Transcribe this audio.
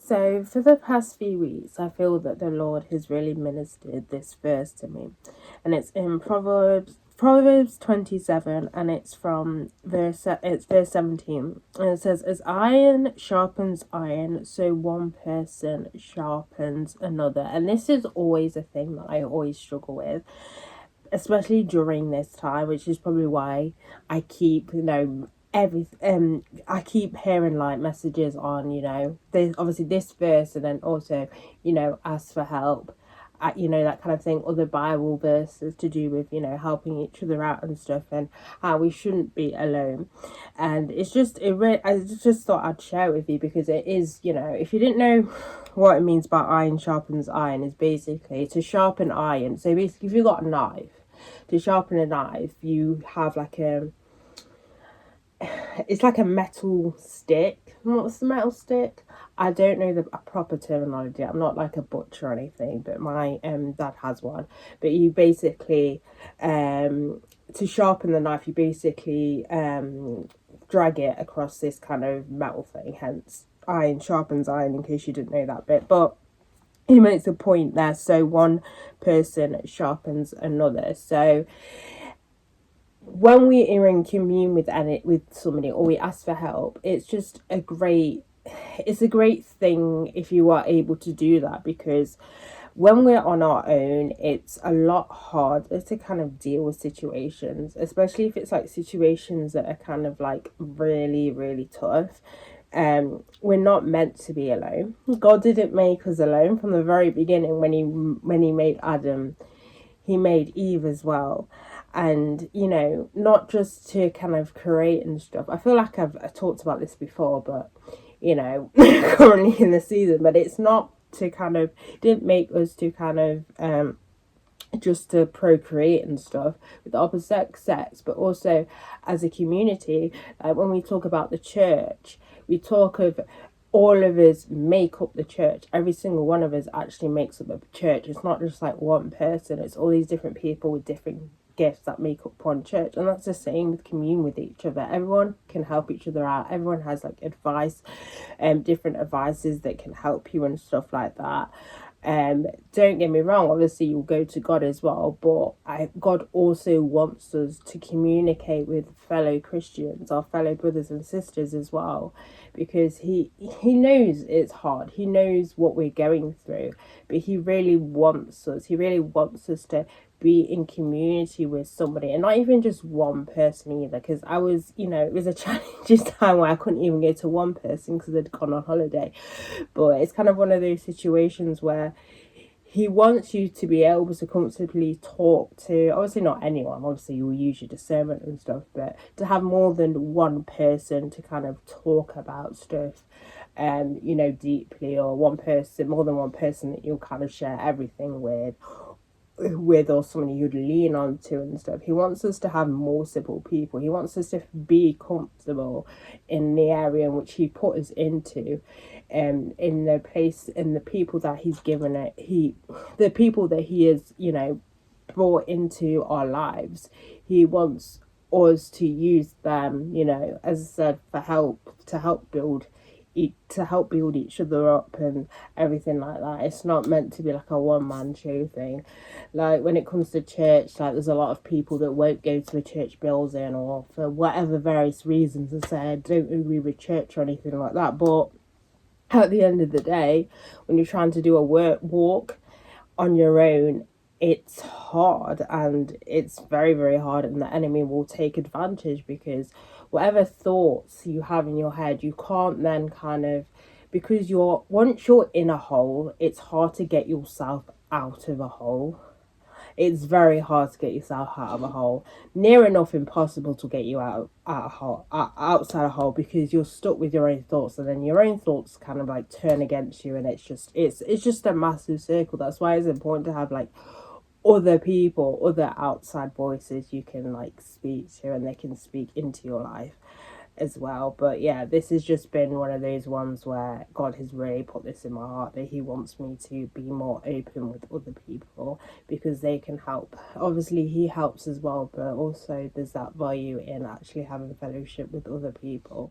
So, for the past few weeks, I feel that the Lord has really ministered this verse to me, and it's in Proverbs 27, and it's verse 17, and it says, "As iron sharpens iron, so one person sharpens another." And this is always a thing that I always struggle with, especially during this time, which is probably why I keep, I keep hearing like messages on, there's obviously this verse, and then also, ask for help, that kind of thing, other Bible verses to do with, helping each other out and stuff, and how we shouldn't be alone. And I just thought I'd share it with you, because it is, if you didn't know what it means by iron sharpens iron, is basically to sharpen iron. So basically, if you've got a knife, to sharpen a knife, you have it's like a metal stick. What's the metal stick? I don't know the proper terminology. I'm not like a butcher or anything, but my dad has one. But you basically, to sharpen the knife, you basically drag it across this kind of metal thing. Hence, iron sharpens iron. In case you didn't know that bit, but he makes a point there. So one person sharpens another. So when we are in commune with somebody, or we ask for help, it's a great thing if you are able to do that, because when we're on our own, it's a lot harder to kind of deal with situations, especially if it's like situations that are kind of like really, really tough. We're not meant to be alone. God didn't make us alone from the very beginning. When he made Adam, he made Eve as well. And, not just to kind of create and stuff. I feel like I talked about this before, but, currently in the season, but it's not to kind of, didn't make us to kind of, just to procreate and stuff with the opposite sex, but also as a community. Like when we talk about the church, we talk of all of us make up the church. Every single one of us actually makes up a church. It's not just like one person, it's all these different people with different gifts that make up one church. And that's the same with commune with each other. Everyone can help each other out. Everyone has like advice, different advices that can help you and stuff like that. Don't get me wrong, obviously you'll go to God as well, but God also wants us to communicate with fellow Christians, our fellow brothers and sisters as well, because he knows it's hard. He knows what we're going through, but he really wants us to be in community with somebody, and not even just one person either, because I was, it was a challenging time where I couldn't even go to one person because I'd gone on holiday. But it's kind of one of those situations where he wants you to be able to comfortably talk to, obviously not anyone, obviously you'll use your discernment and stuff, but to have more than one person to kind of talk about stuff, deeply, or more than one person that you'll kind of share everything with, or someone you'd lean on to and stuff. He wants us to have multiple people. He wants us to be comfortable in the area in which he put us into, in the place, in the people that he's given the people that he has, brought into our lives. He wants us to use them, as I said, to help build each other up and everything like that. It's not meant to be like a one-man show thing. Like when it comes to church, like there's a lot of people that won't go to a church building, or for whatever various reasons, and say I don't agree with church or anything like that. But at the end of the day, when you're trying to do a walk on your own, it's hard, and it's very, very hard, and the enemy will take advantage, because whatever thoughts you have in your head, you can't then kind of, because once you're in a hole, it's hard to get yourself out of a hole. It's very hard to get yourself out of a hole. Near enough impossible to get you out a hole, outside a hole, because you're stuck with your own thoughts, and then your own thoughts kind of like turn against you, and it's just a massive circle. That's why it's important to have like other people, other outside voices you can like speak to, and they can speak into your life as well. But yeah, this has just been one of those ones where God has really put this in my heart, that he wants me to be more open with other people, because they can help. Obviously he helps as well, but also there's that value in actually having fellowship with other people.